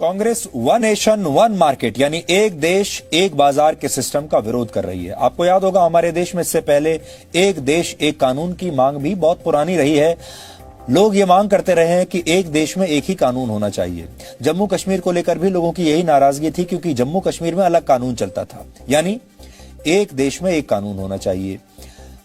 Congress one nation one market यानी एक देश एक बाजार के सिस्टम का विरोध कर रही है। आपको याद होगा हमारे देश में इससे पहले एक देश एक कानून की मांग भी बहुत पुरानी रही है। लोग ये मांग करते रहे हैं कि एक देश में एक ही कानून होना चाहिए। जम्मू कश्मीर को लेकर भी लोगों की यही नाराजगी थी क्योंकि जम्मू कश्मीर में अलग कानून चलता था, यानी एक देश में एक कानून होना चाहिए।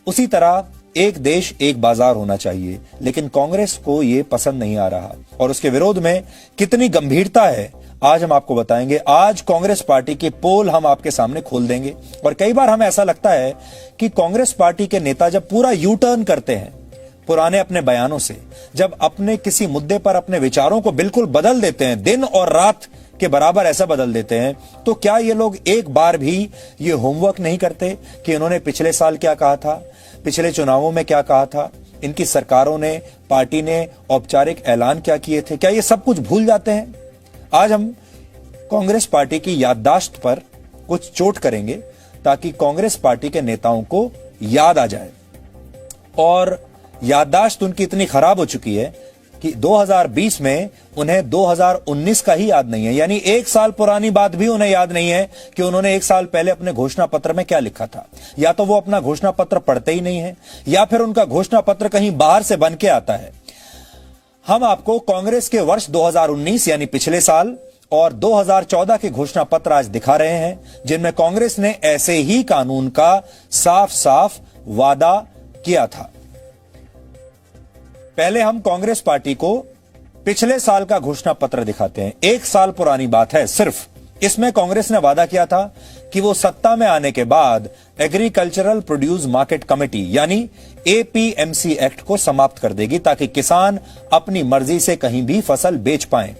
उसी तरह एक देश एक बाजार होना चाहिए, लेकिन कांग्रेस को यह पसंद नहीं आ रहा और उसके विरोध में कितनी गंभीरता है आज हम आपको बताएंगे। आज कांग्रेस पार्टी के पोल हम आपके सामने खोल देंगे और कई बार हमें ऐसा लगता है कि कांग्रेस पार्टी के नेता जब पूरा यू टर्न करते हैं पुराने अपने बयानों से, जब अपने किसी मुद्दे पर अपने विचारों को बिल्कुल बदल देते हैं, दिन और रात के बराबर ऐसा बदल देते हैं, तो क्या ये लोग एक बार भी ये होमवर्क नहीं करते कि इन्होंने पिछले साल क्या कहा था, पिछले चुनावों में क्या कहा था, इनकी सरकारों ने, पार्टी ने औपचारिक ऐलान क्या किए थे? क्या ये सब कुछ भूल जाते हैं? आज हम कांग्रेस पार्टी की याददाश्त पर कुछ चोट करेंगे ताकि कांग्रेस पार्टी के नेताओं को याद आ जाए। और याददाश्त उनकी इतनी खराब हो चुकी है कि 2020 में उन्हें 2019 का ही याद नहीं है, यानी एक साल पुरानी बात भी उन्हें याद नहीं है कि उन्होंने एक साल पहले अपने घोषणा पत्र में क्या लिखा था। या तो वो अपना घोषणा पत्र पढ़ते ही नहीं है या फिर उनका घोषणा पत्र कहीं बाहर से बन के आता है। हम आपको कांग्रेस के वर्ष 2019 यानी पिछले साल और 2014 के घोषणा पत्र आज दिखा रहे हैं, जिनमें कांग्रेस ने ऐसे ही कानून का साफ साफ वादा किया था। पहले हम कांग्रेस पार्टी को पिछले साल का घोषणा पत्र दिखाते हैं। एक साल पुरानी बात है सिर्फ। इसमें कांग्रेस ने वादा किया था कि वो सत्ता में आने के बाद एग्रीकल्चरल प्रोड्यूस मार्केट कमेटी यानी एपीएमसी एक्ट को समाप्त कर देगी ताकि किसान अपनी मर्जी से कहीं भी फसल बेच पाएं।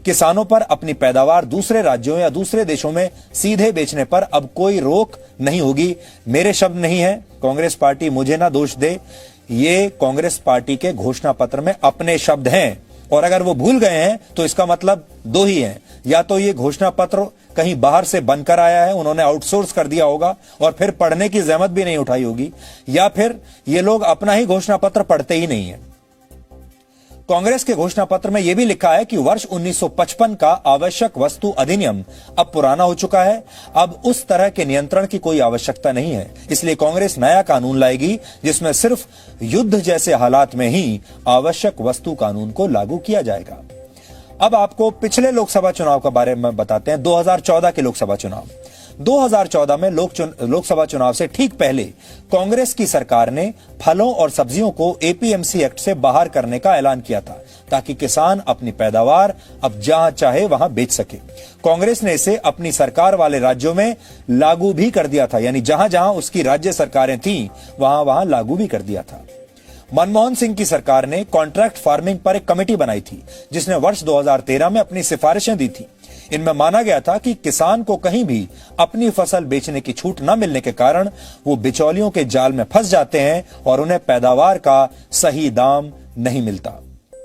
किसानों पर अपनी पैदावार दूसरे राज्यों या दूसरे देशों में सीधे बेचने पर अब कोई रोक नहीं होगी। मेरे शब्द नहीं है, कांग्रेस पार्टी मुझे ना दोष दे, ये कांग्रेस पार्टी के घोषणा पत्र में अपने शब्द हैं और अगर वो भूल गए हैं तो इसका मतलब दो ही है, या तो ये घोषणा पत्र कहीं बाहर से बनकर आया है, उन्होंने आउटसोर्स कर दिया होगा और फिर पढ़ने की जहमत भी नहीं उठाई होगी, या फिर ये लोग अपना ही घोषणा पत्र पढ़ते ही नहीं है। कांग्रेस के घोषणा पत्र में यह भी लिखा है कि वर्ष 1955 का आवश्यक वस्तु अधिनियम अब पुराना हो चुका है, अब उस तरह के नियंत्रण की कोई आवश्यकता नहीं है। इसलिए कांग्रेस नया कानून लाएगी जिसमें सिर्फ युद्ध जैसे हालात में ही आवश्यक वस्तु कानून को लागू किया जाएगा। अब आपको पिछले लोकसभा चुनाव के बारे में बताते हैं। 2014 के लोकसभा चुनाव 2014 में लोकसभा चुनाव से ठीक पहले कांग्रेस की सरकार ने फलों और सब्जियों को एपीएमसी एक्ट से बाहर करने का ऐलान किया था ताकि किसान अपनी पैदावार अब जहां चाहे वहां बेच सके। कांग्रेस ने इसे अपनी सरकार वाले राज्यों में लागू भी कर दिया था, यानी जहां जहां उसकी राज्य सरकारें थीं वहां वहां लागू भी कर दिया था। मनमोहन सिंह की सरकार ने कॉन्ट्रैक्ट फार्मिंग पर एक कमेटी बनाई थी जिसने वर्ष 2013 में अपनी सिफारिशें दी थी। इनमें माना गया था कि किसान को कहीं भी अपनी फसल बेचने की छूट न मिलने के कारण वो बिचौलियों के जाल में फंस जाते हैं और उन्हें पैदावार का सही दाम नहीं मिलता।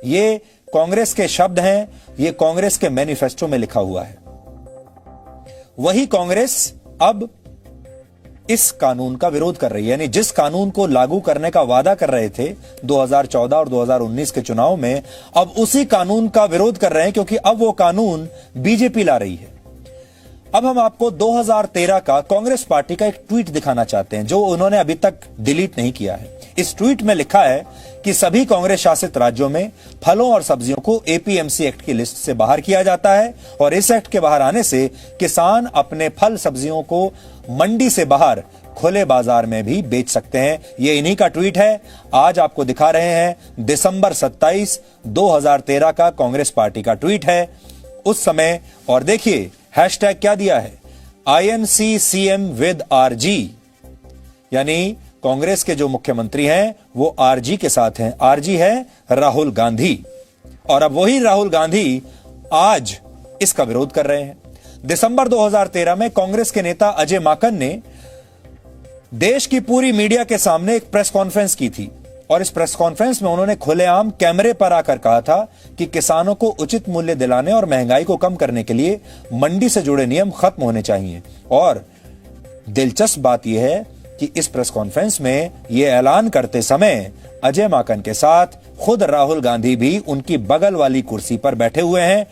ये कांग्रेस के शब्द हैं, ये कांग्रेस के मैनिफेस्टो में लिखा हुआ है। वही कांग्रेस अब इस कानून का विरोध कर रही है, यानी जिस कानून को लागू करने का वादा कर रहे थे 2014 और 2019 के चुनाव में, अब उसी कानून का विरोध कर रहे हैं क्योंकि अब वो कानून बीजेपी ला रही है। अब हम आपको 2013 का कांग्रेस पार्टी का एक ट्वीट दिखाना चाहते हैं जो उन्होंने अभी तक डिलीट नहीं किया है। इस ट्वीट में लिखा है कि सभी कांग्रेस शासित राज्यों में फलों और सब्जियों को एपीएमसी एक्ट की लिस्ट से बाहर किया जाता है और इस एक्ट के बाहर आने से किसान अपने फल सब्जियों को मंडी से बाहर खुले बाजार में भी बेच सकते हैं। ये इन्हीं का ट्वीट है, आज आपको दिखा रहे हैं। दिसंबर 27, 2013 का कांग्रेस पार्टी का ट्वीट है उस समय। और देखिए हैशटैग क्या दिया है, INC-CM with RG, यानी कांग्रेस के जो मुख्यमंत्री हैं वो आरजी के साथ हैं। आरजी है राहुल गांधी और अब वही राहुल गांधी आज इसका विरोध कर रहे हैं। दिसंबर 2013 में कांग्रेस के नेता अजय माकन ने देश की पूरी मीडिया के सामने एक प्रेस कॉन्फ्रेंस की थी और इस प्रेस कॉन्फ्रेंस में उन्होंने खुलेआम कैमरे पर आकर कहा था कि किसानों को उचित मूल्य दिलाने और महंगाई को कम करने के लिए मंडी से जुड़े नियम खत्म होने चाहिए। और दिलचस्प बात यह है कि इस प्रेस कॉन्फ्रेंस में यह ऐलान करते समय अजय माकन के साथ खुद राहुल गांधी भी उनकी बगल वाली कुर्सी पर बैठे हुए हैं।